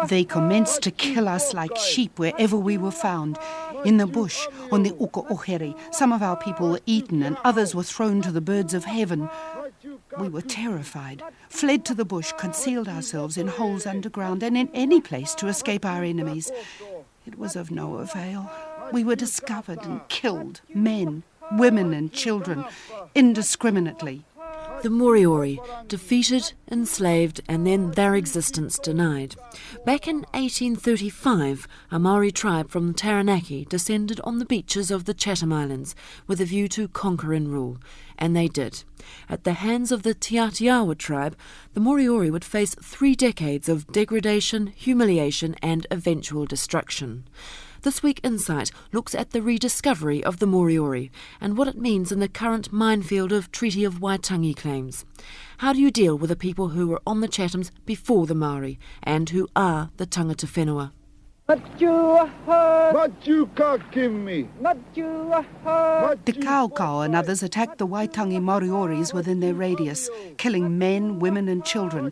They commenced to kill us like sheep wherever we were found. In the bush, on the Uko-Ohere, some of our people were eaten and others were thrown to the birds of heaven. We were terrified, fled to the bush, concealed ourselves in holes underground and in any place to escape our enemies. It was of no avail. We were discovered and killed, men, women and children, indiscriminately. The Moriori, defeated, enslaved and then their existence denied. Back in 1835, a Maori tribe from Taranaki descended on the beaches of the Chatham Islands with a view to conquer and rule, and they did. At the hands of the Tiatiawa tribe, the Moriori would face 3 decades of degradation, humiliation and eventual destruction. This Week Insight looks at the rediscovery of the Moriori and what it means in the current minefield of Treaty of Waitangi claims. How do you deal with the people who were on the Chathams before the Maori and who are the tangata whenua? The Kaukau and others attacked the Waitangi Morioris within their radius, killing men, women and children,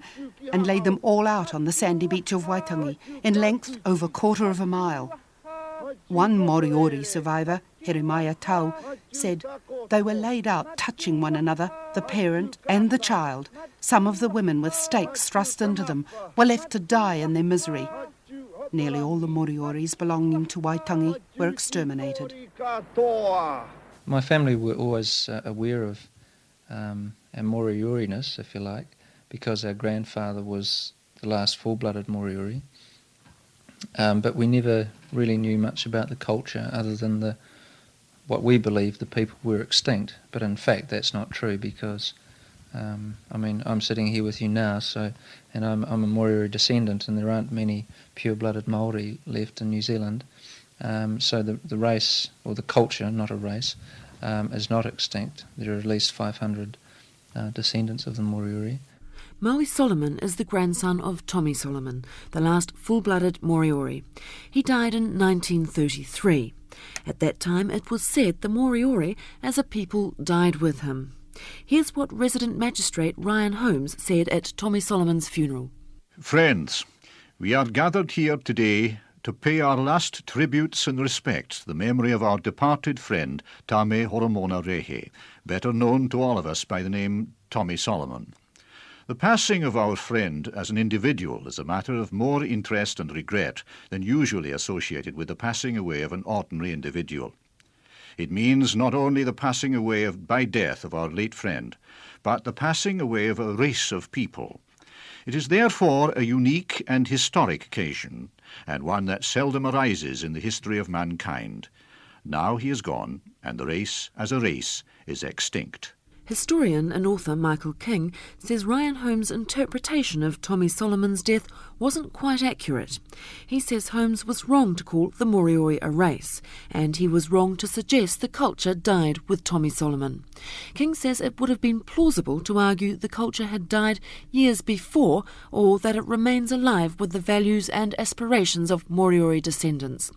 and laid them all out on the sandy beach of Waitangi, in length over 1/4 mile. One Moriori survivor, Jeremiah Tau, said they were laid out touching one another, the parent and the child. Some of the women with stakes thrust into them were left to die in their misery. Nearly all the Morioris belonging to Waitangi were exterminated. My family were always aware of our Moriori-ness, if you like, because our grandfather was the last full-blooded Moriori. But we never really knew much about the culture other than what we believed the people were extinct. But in fact, that's not true because, I'm sitting here with you now, and I'm a Moriori descendant, and there aren't many pure-blooded Māori left in New Zealand. So the race, or the culture, not a race, is not extinct. There are at least 500 descendants of the Moriori. Maui Solomon is the grandson of Tommy Solomon, the last full-blooded Moriori. He died in 1933. At that time, it was said the Moriori, as a people, died with him. Here's what resident magistrate Ryan Holmes said at Tommy Solomon's funeral. Friends, we are gathered here today to pay our last tributes and respects to the memory of our departed friend, Tame Horomona Rehe, better known to all of us by the name Tommy Solomon. The passing of our friend as an individual is a matter of more interest and regret than usually associated with the passing away of an ordinary individual. It means not only the passing away by death of our late friend, but the passing away of a race of people. It is therefore a unique and historic occasion, and one that seldom arises in the history of mankind. Now he is gone, and the race, as a race, is extinct. Historian and author Michael King says Ryan Holmes' interpretation of Tommy Solomon's death wasn't quite accurate. He says Holmes was wrong to call the Moriori a race, and he was wrong to suggest the culture died with Tommy Solomon. King says it would have been plausible to argue the culture had died years before, or that it remains alive with the values and aspirations of Moriori descendants.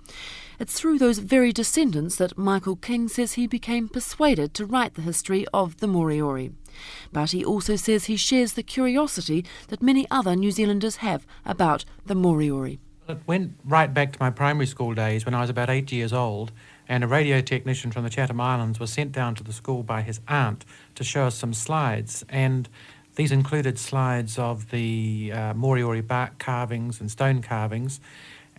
It's through those very descendants that Michael King says he became persuaded to write the history of the Moriori. But he also says he shares the curiosity that many other New Zealanders have about the Moriori. It went right back to my primary school days when I was about 8 years old, and a radio technician from the Chatham Islands was sent down to the school by his aunt to show us some slides, and these included slides of the Moriori bark carvings and stone carvings,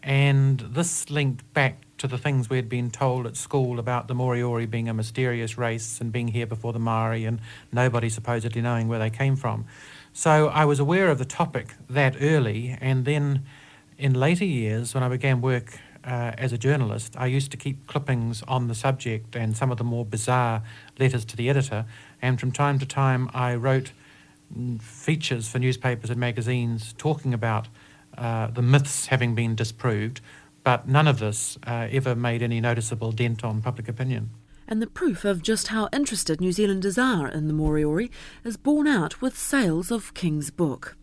and this linked back to the things we had been told at school about the Moriori being a mysterious race and being here before the Maori and nobody supposedly knowing where they came from. So I was aware of the topic that early, and then in later years when I began work as a journalist, I used to keep clippings on the subject and some of the more bizarre letters to the editor, and from time to time I wrote features for newspapers and magazines talking about the myths having been disproved, but none of this ever made any noticeable dent on public opinion. And the proof of just how interested New Zealanders are in the Moriori is borne out with sales of King's book.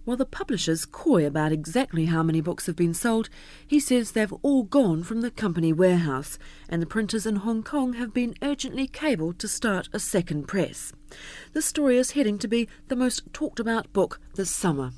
While the publisher's coy about exactly how many books have been sold, he says they've all gone from the company warehouse, and the printers in Hong Kong have been urgently cabled to start a second press. This story is heading to be the most talked about book this summer.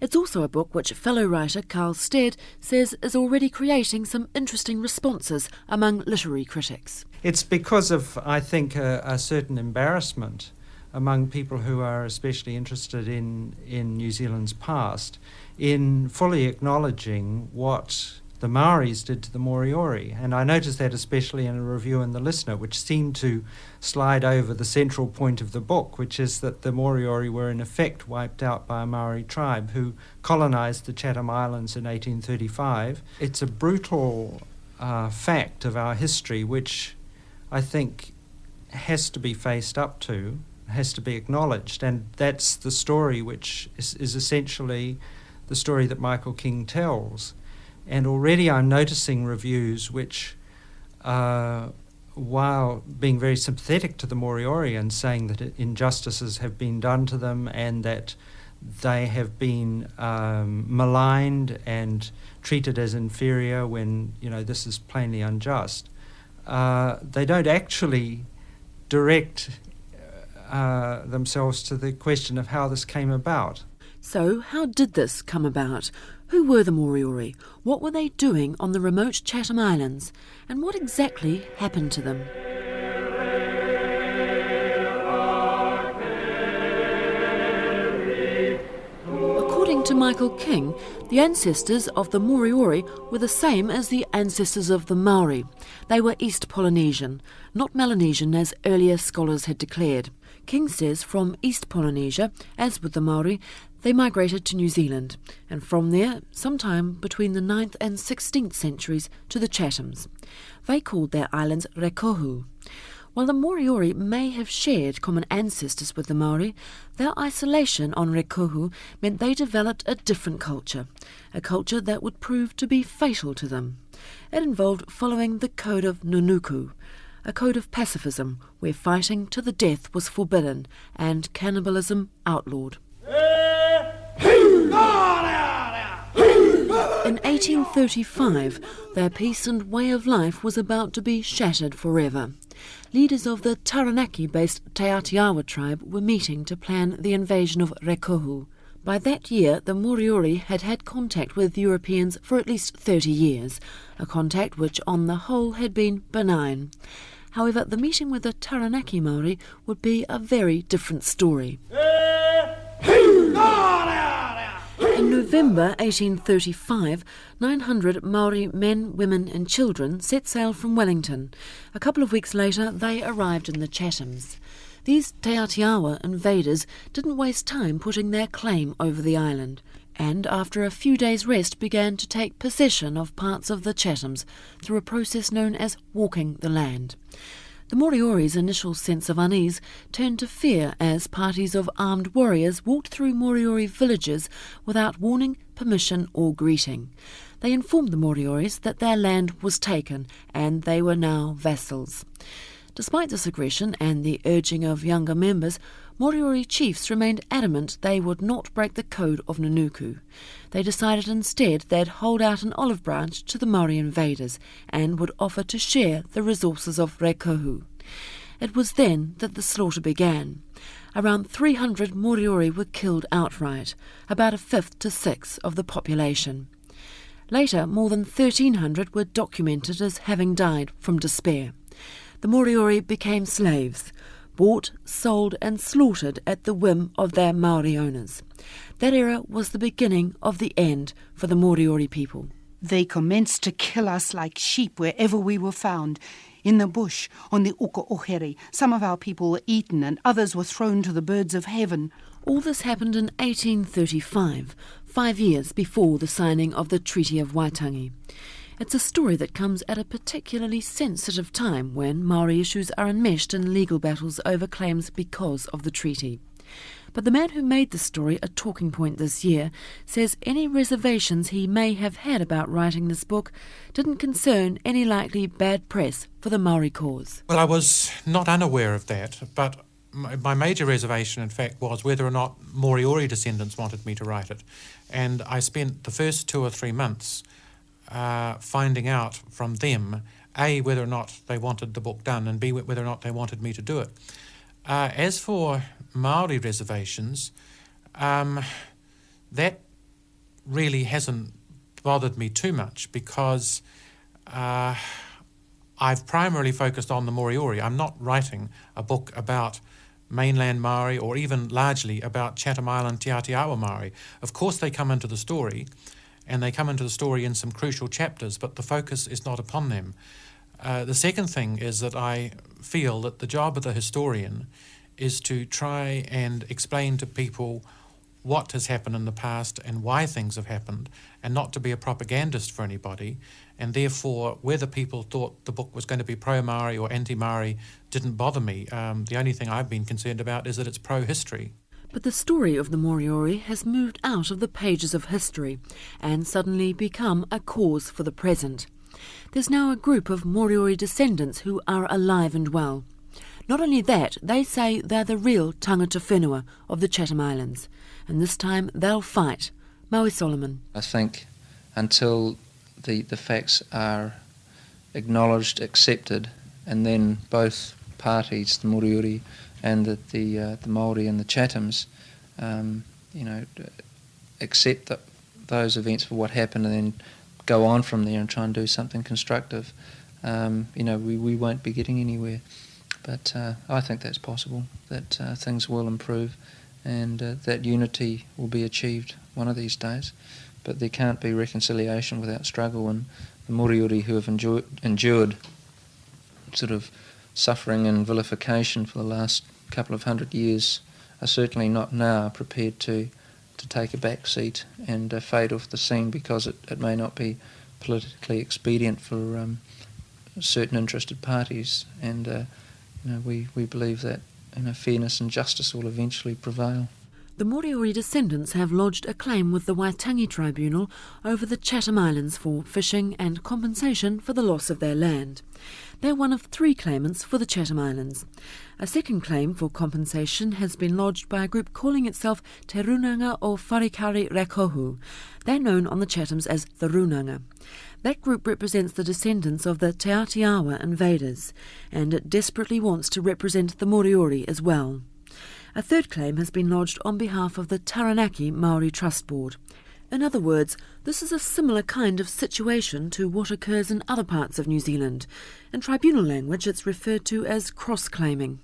It's also a book which fellow writer Carl Stead says is already creating some interesting responses among literary critics. It's because of, I think, a certain embarrassment among people who are especially interested in New Zealand's past, in fully acknowledging what the Maoris did to the Moriori. And I noticed that especially in a review in The Listener, which seemed to slide over the central point of the book, which is that the Moriori were in effect wiped out by a Maori tribe who colonised the Chatham Islands in 1835. It's a brutal fact of our history which I think has to be faced up to, has to be acknowledged, and that's the story which is essentially the story that Michael King tells. And already I'm noticing reviews which, while being very sympathetic to the Moriori and saying that injustices have been done to them and that they have been maligned and treated as inferior when, this is plainly unjust, they don't actually direct themselves to the question of how this came about. So, how did this come about? Who were the Moriori? What were they doing on the remote Chatham Islands? And what exactly happened to them? According to Michael King, the ancestors of the Moriori were the same as the ancestors of the Maori. They were East Polynesian, not Melanesian as earlier scholars had declared. King says from East Polynesia, as with the Maori, they migrated to New Zealand, and from there, sometime between the 9th and 16th centuries, to the Chathams. They called their islands Rekohu. While the Moriori may have shared common ancestors with the Maori, their isolation on Rekohu meant they developed a different culture, a culture that would prove to be fatal to them. It involved following the Code of Nunuku, a code of pacifism where fighting to the death was forbidden and cannibalism outlawed. In 1835, their peace and way of life was about to be shattered forever. Leaders of the Taranaki-based Te Atiawa tribe were meeting to plan the invasion of Rekohu. By that year, the Moriori had had contact with Europeans for at least 30 years, a contact which on the whole had been benign. However, the meeting with the Taranaki Maori would be a very different story. In November 1835, 900 Maori men, women and children set sail from Wellington. A couple of weeks later, they arrived in the Chathams. These Te Atiawa invaders didn't waste time putting their claim over the island, and after a few days' rest began to take possession of parts of the Chathams through a process known as walking the land. The Moriori's initial sense of unease turned to fear as parties of armed warriors walked through Moriori villages without warning, permission or greeting. They informed the Morioris that their land was taken and they were now vassals. Despite this aggression and the urging of younger members, Moriori chiefs remained adamant they would not break the Code of Nunuku. They decided instead they'd hold out an olive branch to the Maori invaders and would offer to share the resources of Rekohu. It was then that the slaughter began. Around 300 Moriori were killed outright, about a fifth to sixth of the population. Later, more than 1,300 were documented as having died from despair. The Moriori became slaves, bought, sold and slaughtered at the whim of their Maori owners. That era was the beginning of the end for the Moriori people. They commenced to kill us like sheep wherever we were found. In the bush, on the uka ohere, some of our people were eaten and others were thrown to the birds of heaven. All this happened in 1835, 5 years before the signing of the Treaty of Waitangi. It's a story that comes at a particularly sensitive time when Maori issues are enmeshed in legal battles over claims because of the treaty. But the man who made the story a talking point this year says any reservations he may have had about writing this book didn't concern any likely bad press for the Maori cause. Well, I was not unaware of that, but my major reservation, in fact, was whether or not Moriori descendants wanted me to write it. And I spent the first 2 or 3 months finding out from them, A, whether or not they wanted the book done, and B, whether or not they wanted me to do it. As for Maori reservations, that really hasn't bothered me too much, because I've primarily focused on the Moriori. I'm not writing a book about mainland Maori or even largely about Chatham Island Te Ātiawa Maori. Of course they come into the story, and they come into the story in some crucial chapters, but the focus is not upon them. The second thing is that I feel that the job of the historian is to try and explain to people what has happened in the past and why things have happened, and not to be a propagandist for anybody. And therefore, whether people thought the book was going to be pro-Maori or anti-Maori didn't bother me. The only thing I've been concerned about is that it's pro-history. But the story of the Moriori has moved out of the pages of history and suddenly become a cause for the present. There's now a group of Moriori descendants who are alive and well. Not only that, they say they're the real tangata whenua of the Chatham Islands, and this time they'll fight. Maui Solomon. I think until the facts are acknowledged, accepted, and then both parties, the Moriori and the Māori and the Chathams, accept those events for what happened, and then go on from there and try and do something constructive, we won't be getting anywhere. But I think that's possible, that things will improve, and that unity will be achieved one of these days. But there can't be reconciliation without struggle, and the Moriori who have endured sort of suffering and vilification for the last couple of 100 years are certainly not now prepared to take a back seat and fade off the scene because it may not be politically expedient for certain interested parties. And we believe that fairness and justice will eventually prevail. The Moriori descendants have lodged a claim with the Waitangi Tribunal over the Chatham Islands for fishing and compensation for the loss of their land. They're one of 3 claimants for the Chatham Islands. A second claim for compensation has been lodged by a group calling itself Te Runanga o Wharikari Rekohu. They're known on the Chathams as the Runanga. That group represents the descendants of the Te Ātiawa invaders, and it desperately wants to represent the Moriori as well. A third claim has been lodged on behalf of the Taranaki Māori Trust Board. In other words, this is a similar kind of situation to what occurs in other parts of New Zealand. In tribunal language, it's referred to as cross-claiming.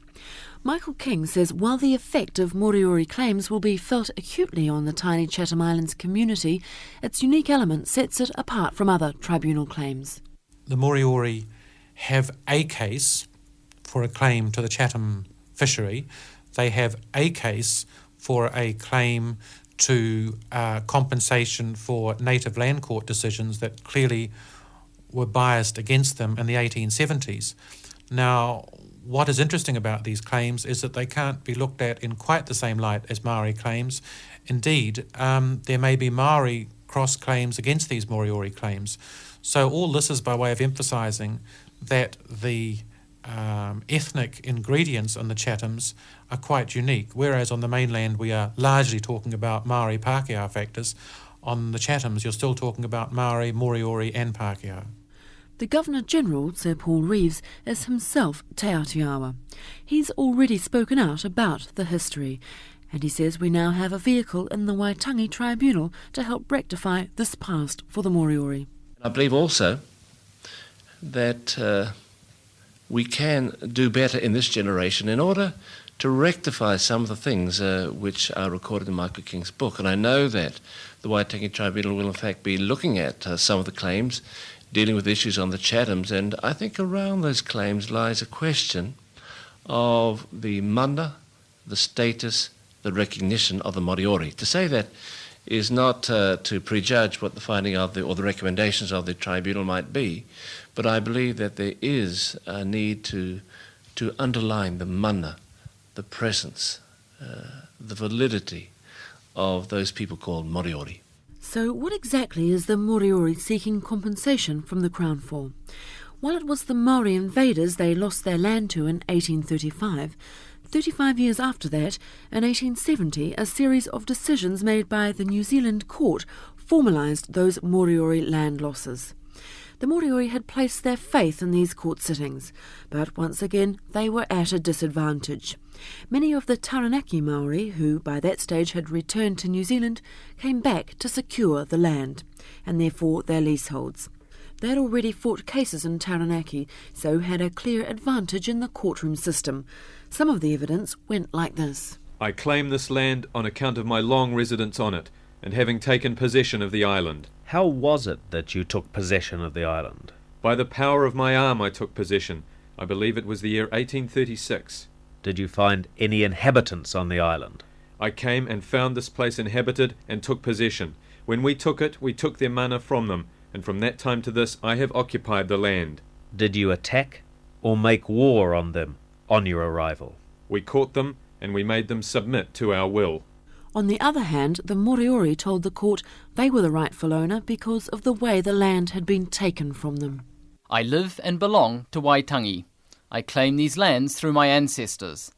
Michael King says while the effect of Moriori claims will be felt acutely on the tiny Chatham Islands community, its unique element sets it apart from other tribunal claims. The Moriori have a case for a claim to the Chatham fishery. They have a case for a claim to compensation for native land court decisions that clearly were biased against them in the 1870s. Now, what is interesting about these claims is that they can't be looked at in quite the same light as Maori claims. Indeed, there may be Maori cross-claims against these Moriori claims. So all this is by way of emphasising that the ethnic ingredients on the Chathams are quite unique, whereas on the mainland we are largely talking about Maori Pākehā factors. On the Chathams you're still talking about Maori, Moriori and Pākehā. The Governor-General, Sir Paul Reeves, is himself Te Ātiawa. He's already spoken out about the history, and he says we now have a vehicle in the Waitangi Tribunal to help rectify this past for the Moriori. I believe also that we can do better in this generation in order to rectify some of the things which are recorded in Michael King's book. And I know that the Waitangi Tribunal will in fact be looking at some of the claims, dealing with issues on the Chathams, and I think around those claims lies a question of the mana, the status, the recognition of the Moriori. To say that is not to prejudge what the finding of or the recommendations of the tribunal might be, but I believe that there is a need to underline the mana, the presence, the validity of those people called Moriori. So what exactly is the Moriori seeking compensation from the Crown for? While it was the Maori invaders they lost their land to in 1835, 35 years after that, in 1870, a series of decisions made by the New Zealand court formalised those Moriori land losses. The Moriori had placed their faith in these court sittings, but once again they were at a disadvantage. Many of the Taranaki Maori, who by that stage had returned to New Zealand, came back to secure the land, and therefore their leaseholds. They had already fought cases in Taranaki, so had a clear advantage in the courtroom system. Some of the evidence went like this. I claim this land on account of my long residence on it, and having taken possession of the island. How was it that you took possession of the island? By the power of my arm I took possession. I believe it was the year 1836. Did you find any inhabitants on the island? I came and found this place inhabited and took possession. When we took it, we took their mana from them, and from that time to this I have occupied the land. Did you attack or make war on them on your arrival? We caught them, and we made them submit to our will. On the other hand, the Moriori told the court they were the rightful owner because of the way the land had been taken from them. I live and belong to Waitangi. I claim these lands through my ancestors.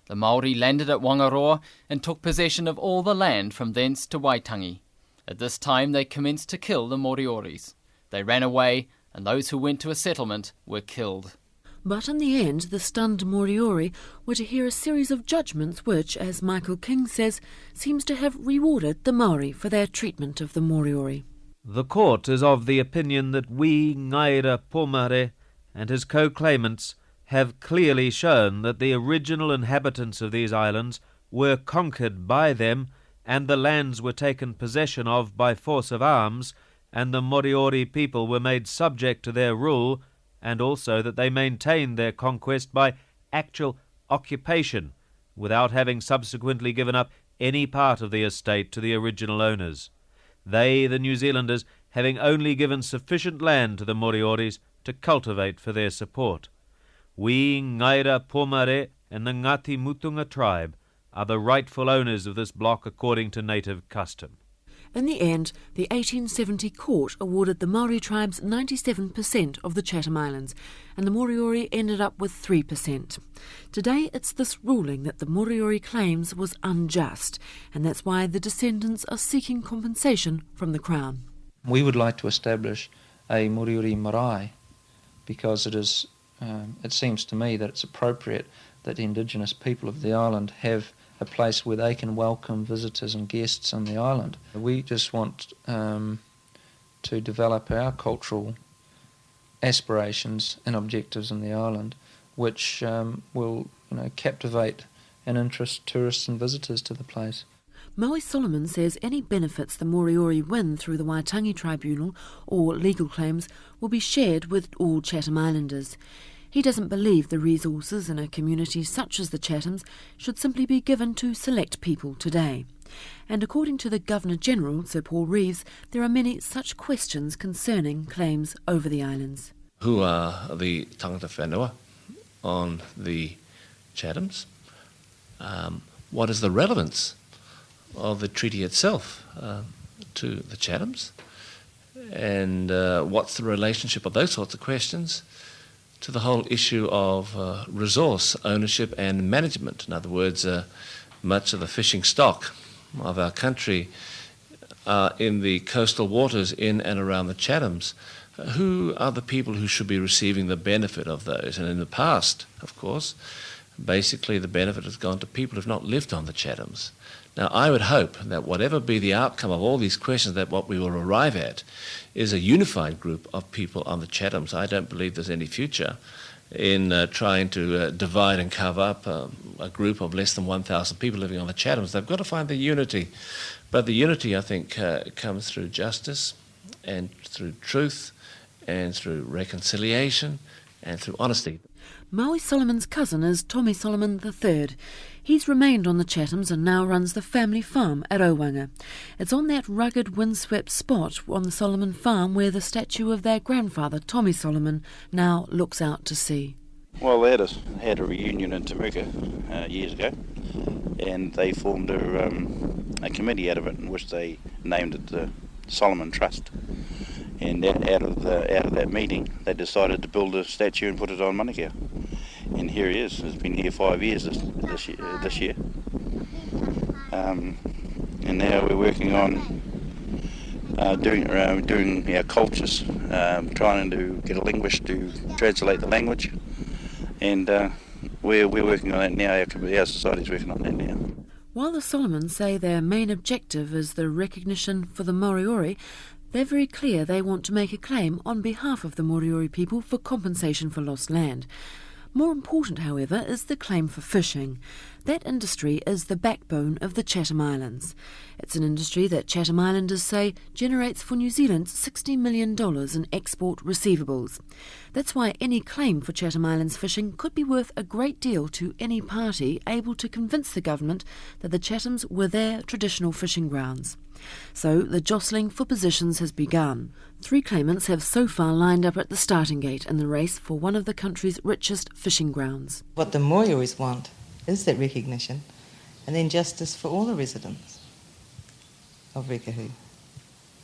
The Māori landed at Whangaroa and took possession of all the land from thence to Waitangi. At this time they commenced to kill the Morioris. They ran away, and those who went to a settlement were killed. But in the end, the stunned Moriori were to hear a series of judgments which, as Michael King says, seems to have rewarded the Maori for their treatment of the Moriori. The court is of the opinion that we, Ngaira Pomare, and his co-claimants have clearly shown that the original inhabitants of these islands were conquered by them, and the lands were taken possession of by force of arms, and the Moriori people were made subject to their rule, and also that they maintained their conquest by actual occupation, without having subsequently given up any part of the estate to the original owners. They, the New Zealanders, having only given sufficient land to the Morioris to cultivate for their support. We, Ngaira Pomare, and the Ngati Mutunga tribe, are the rightful owners of this block according to native custom. In the end, the 1870 court awarded the Maori tribes 97% of the Chatham Islands, and the Moriori ended up with 3%. Today, it's this ruling that the Moriori claims was unjust, and that's why the descendants are seeking compensation from the Crown. We would like to establish a Moriori marae because it seems to me that it's appropriate that the indigenous people of the island have a place where they can welcome visitors and guests on the island. We just want to develop our cultural aspirations and objectives on the island, which will captivate and interest tourists and visitors to the place. Maui Solomon says any benefits the Moriori win through the Waitangi Tribunal or legal claims will be shared with all Chatham Islanders. He doesn't believe the resources in a community such as the Chathams should simply be given to select people today. And according to the Governor-General, Sir Paul Reeves, there are many such questions concerning claims over the islands. Who are the tangata whenua on the Chathams? What is the relevance of the treaty itself to the Chathams? And what's the relationship of those sorts of questions to the whole issue of resource ownership and management? In other words, much of the fishing stock of our country are in the coastal waters in and around the Chathams. Who are the people who should be receiving the benefit of those? And in the past, of course, basically the benefit has gone to people who have not lived on the Chathams. Now, I would hope that whatever be the outcome of all these questions, that what we will arrive at is a unified group of people on the Chathams. I don't believe there's any future in trying to divide and cover up a group of less than 1,000 people living on the Chathams. They've got to find the unity. But the unity, I think, comes through justice and through truth and through reconciliation and through honesty. Maui Solomon's cousin is Tommy Solomon III. He's remained on the Chathams and now runs the family farm at Owanga. It's on that rugged, windswept spot on the Solomon farm where the statue of their grandfather, Tommy Solomon, now looks out to sea. Well, they had a reunion in Temuka years ago, and they formed a committee out of it in which they named it the Solomon Trust. And out of that meeting, they decided to build a statue and put it on Manukau. And here he is. He's been here 5 years this year. And now we're working on doing our cultures, trying to get a linguist to translate the language, and we're working on that now. Our society's working on that now. While the Solomons say their main objective is the recognition for the Moriori, they're very clear they want to make a claim on behalf of the Moriori people for compensation for lost land. More important, however, is the claim for fishing. That industry is the backbone of the Chatham Islands. It's an industry that Chatham Islanders say generates for New Zealand $60 million in export receivables. That's why any claim for Chatham Islands fishing could be worth a great deal to any party able to convince the government that the Chathams were their traditional fishing grounds. So the jostling for positions has begun. 3 claimants have so far lined up at the starting gate in the race for one of the country's richest fishing grounds. What the Morioris want is that recognition, and then justice for all the residents of Rekohu,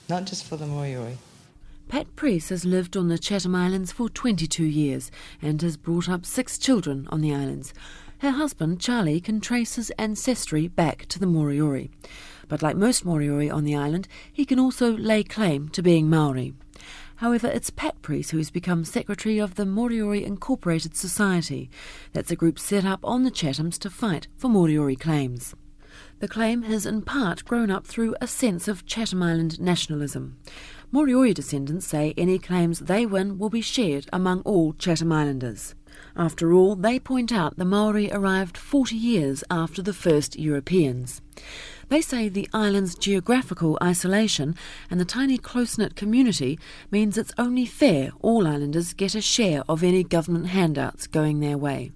not just for the Moriori. Pat Priest has lived on the Chatham Islands for 22 years and has brought up 6 children on the islands. Her husband, Charlie, can trace his ancestry back to the Moriori. But like most Moriori on the island, he can also lay claim to being Maori. However, it's Pat Priest who has become secretary of the Moriori Incorporated Society. That's a group set up on the Chathams to fight for Moriori claims. The claim has in part grown up through a sense of Chatham Island nationalism. Moriori descendants say any claims they win will be shared among all Chatham Islanders. After all, they point out the Maori arrived 40 years after the first Europeans. They say the island's geographical isolation and the tiny close-knit community means it's only fair all islanders get a share of any government handouts going their way.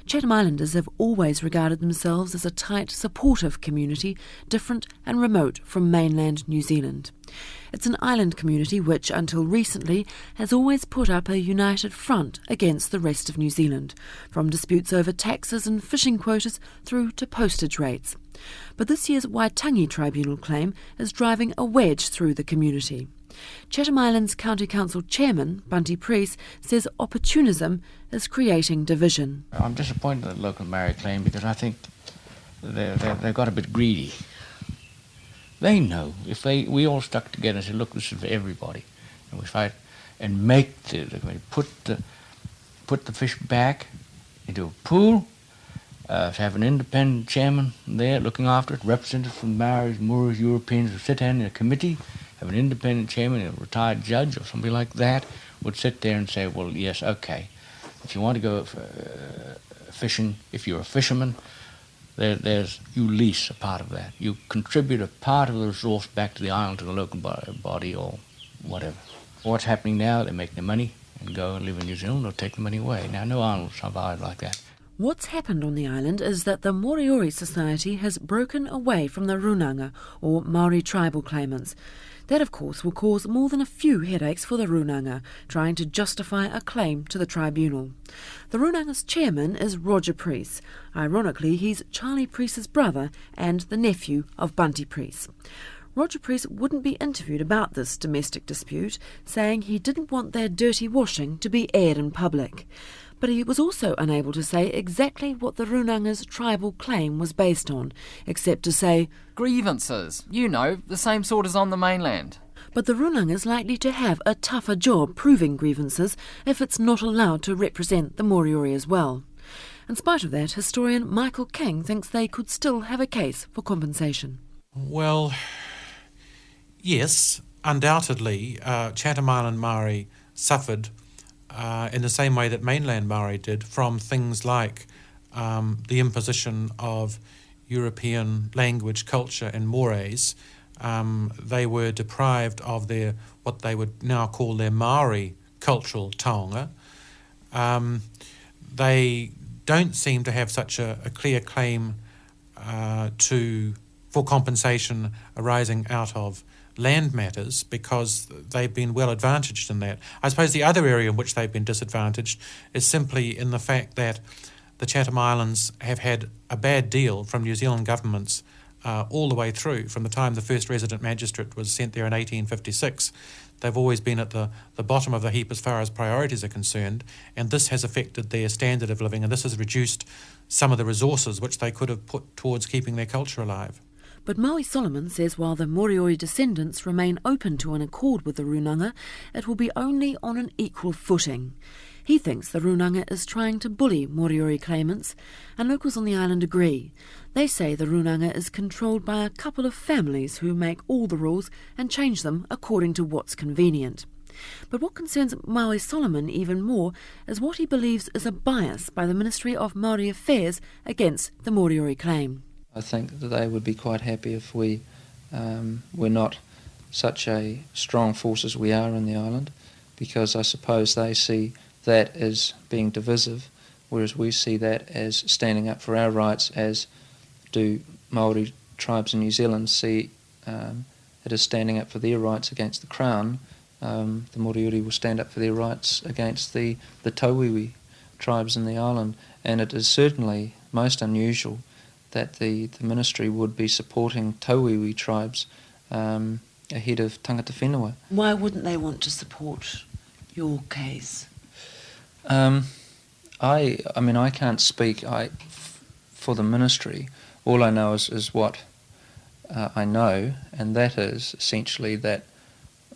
Chatham Islanders have always regarded themselves as a tight, supportive community, different and remote from mainland New Zealand. It's an island community which, until recently, has always put up a united front against the rest of New Zealand, from disputes over taxes and fishing quotas through to postage rates. But this year's Waitangi Tribunal claim is driving a wedge through the community. Chatham Islands County Council Chairman, Bunty Priest, says opportunism is creating division. I'm disappointed at the local Maori claim because I think they've got a bit greedy. They know if we all stuck together and said, look, this is for everybody, and we fight and make put the fish back into a pool, have an independent chairman there looking after it, representatives from Maoris, Moors, Europeans who sit down in a committee, have an independent chairman, a retired judge or something like that, would sit there and say, well, yes, okay, if you want to go fishing, if you're a fisherman, you lease a part of that. You contribute a part of the resource back to the island, to the local body or whatever. What's happening now, they make their money and go and live in New Zealand or take the money away. Now, no island will survive like that. What's happened on the island is that the Moriori Society has broken away from the Runanga, or Maori tribal claimants. That, of course, will cause more than a few headaches for the Runanga, trying to justify a claim to the tribunal. The Runanga's chairman is Roger Priest. Ironically, he's Charlie Priest's brother and the nephew of Bunty Priest. Roger Priest wouldn't be interviewed about this domestic dispute, saying he didn't want their dirty washing to be aired in public. But he was also unable to say exactly what the Runanga's tribal claim was based on, except to say, grievances, the same sort as on the mainland. But the Runanga's likely to have a tougher job proving grievances if it's not allowed to represent the Moriori as well. In spite of that, historian Michael King thinks they could still have a case for compensation. Well, yes, undoubtedly, Chatham Island Maori suffered in the same way that mainland Maori did from things like the imposition of European language, culture and mores. They were deprived of their what they would now call their Maori cultural taonga. They don't seem to have such a clear claim for compensation arising out of land matters because they've been well advantaged in that. I suppose the other area in which they've been disadvantaged is simply in the fact that the Chatham Islands have had a bad deal from New Zealand governments all the way through, from the time the first resident magistrate was sent there in 1856. They've always been at the bottom of the heap as far as priorities are concerned, and this has affected their standard of living, and this has reduced some of the resources which they could have put towards keeping their culture alive. But Maui Solomon says while the Moriori descendants remain open to an accord with the Runanga, it will be only on an equal footing. He thinks the Runanga is trying to bully Moriori claimants, and locals on the island agree. They say the Runanga is controlled by a couple of families who make all the rules and change them according to what's convenient. But what concerns Maui Solomon even more is what he believes is a bias by the Ministry of Māori Affairs against the Moriori claim. I think that they would be quite happy if we were not such a strong force as we are in the island, because I suppose they see that as being divisive, whereas we see that as standing up for our rights, as do Māori tribes in New Zealand see it as standing up for their rights against the Crown. The Moriori will stand up for their rights against the Tauiwi tribes in the island, and it is certainly most unusual that the ministry would be supporting Tauiwi tribes ahead of tangata whenua. Why wouldn't they want to support your case? I can't speak for the ministry. All I know is what I know, and that is essentially that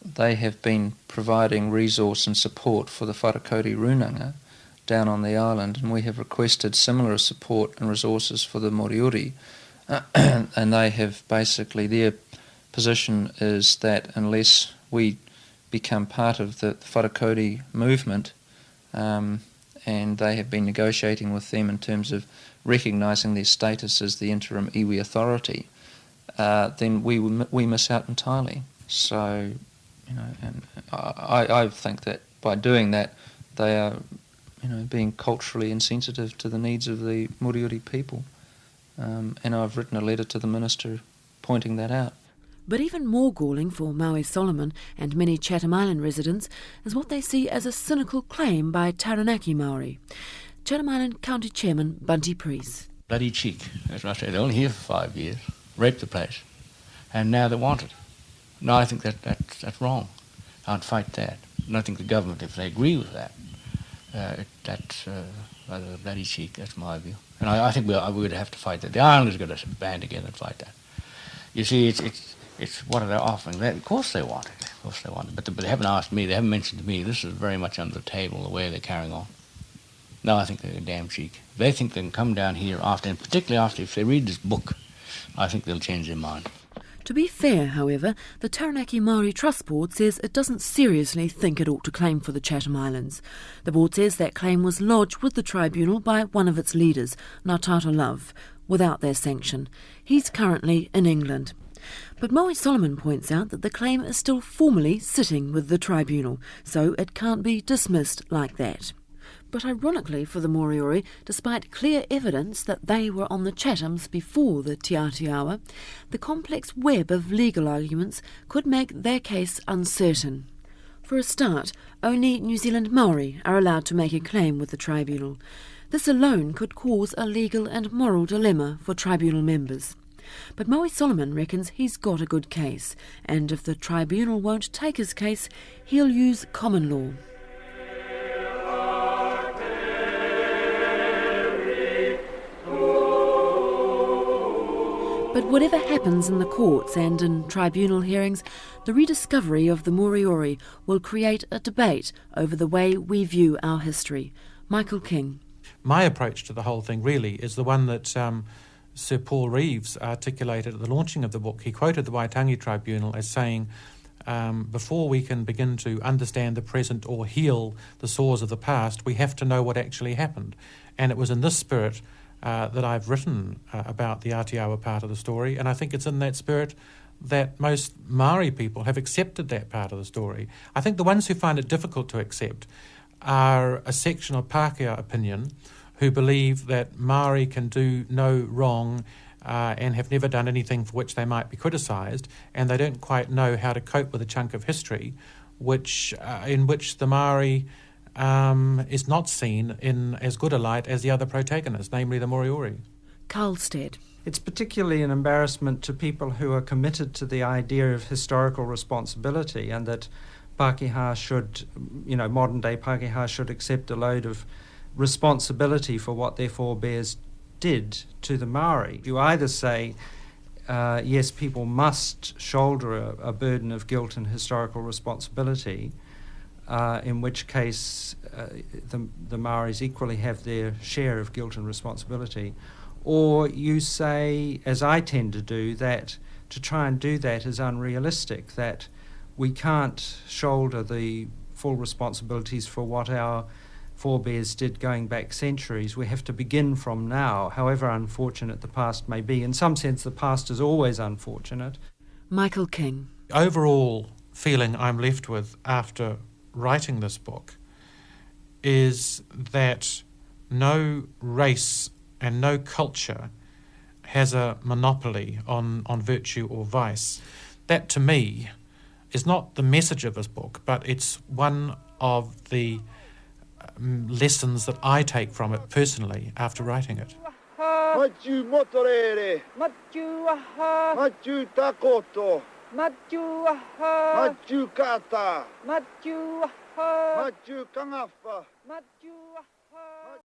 they have been providing resource and support for the Wharakoti Runanga down on the island, and we have requested similar support and resources for the Moriori, and they have basically, their position is that unless we become part of the Wharakoti movement, and they have been negotiating with them in terms of recognising their status as the interim iwi authority, then we miss out entirely. So, and I think that by doing that, they are, being culturally insensitive to the needs of the Moriori people. And I've written a letter to the Minister pointing that out. But even more galling for Maui Solomon and many Chatham Island residents is what they see as a cynical claim by Taranaki Maori. Chatham Island County Chairman Bunty Priest. Bloody cheek, as I said, they're only here for 5 years, raped the place, and now they want it. No, I think that's wrong. I'd fight that. And I think the government, if they agree with that, that's rather a bloody cheek, that's my view. And I think we would have to fight that. The islanders got to band together and fight that. You see, it's what are they offering? Of course they want it. Of course they want it. But they haven't asked me. They haven't mentioned to me. This is very much under the table, the way they're carrying on. No, I think they're a damn cheek. They think they can come down here after, and particularly after, if they read this book, I think they'll change their mind. To be fair, however, the Taranaki Māori Trust Board says it doesn't seriously think it ought to claim for the Chatham Islands. The board says that claim was lodged with the tribunal by one of its leaders, Ngātata Love, without their sanction. He's currently in England. But Maui Solomon points out that the claim is still formally sitting with the tribunal, so it can't be dismissed like that. But ironically for the Moriori, despite clear evidence that they were on the Chathams before the Te Atiawa, the complex web of legal arguments could make their case uncertain. For a start, only New Zealand Maori are allowed to make a claim with the tribunal. This alone could cause a legal and moral dilemma for tribunal members. But Maui Solomon reckons he's got a good case, and if the tribunal won't take his case, he'll use common law. But whatever happens in the courts and in tribunal hearings, the rediscovery of the Moriori will create a debate over the way we view our history. Michael King. My approach to the whole thing really is the one that Sir Paul Reeves articulated at the launching of the book. He quoted the Waitangi Tribunal as saying, before we can begin to understand the present or heal the sores of the past, we have to know what actually happened. And it was in this spirit that I've written about the Atiawa part of the story, and I think it's in that spirit that most Maori people have accepted that part of the story. I think the ones who find it difficult to accept are a section of Pākehā opinion who believe that Maori can do no wrong and have never done anything for which they might be criticised, and they don't quite know how to cope with a chunk of history in which the Maori is not seen in as good a light as the other protagonist, namely the Moriori. Karlstead. It's particularly an embarrassment to people who are committed to the idea of historical responsibility and that Pākehā should, modern-day Pākehā should accept a load of responsibility for what their forebears did to the Maori. You either say, yes, people must shoulder a burden of guilt and historical responsibility, in which case the Maoris equally have their share of guilt and responsibility, or you say, as I tend to do, that to try and do that is unrealistic, that we can't shoulder the full responsibilities for what our forebears did going back centuries. We have to begin from now, however unfortunate the past may be. In some sense, the past is always unfortunate. Michael King. Overall feeling I'm left with after writing this book is that no race and no culture has a monopoly on virtue or vice. That, to me, is not the message of this book, but it's one of the lessons that I take from it personally after writing it. Machu motorere, Machu aha, Machu takoto, Machu aha, Machu kata, Machu aha, Machu kangafa, Machu aha.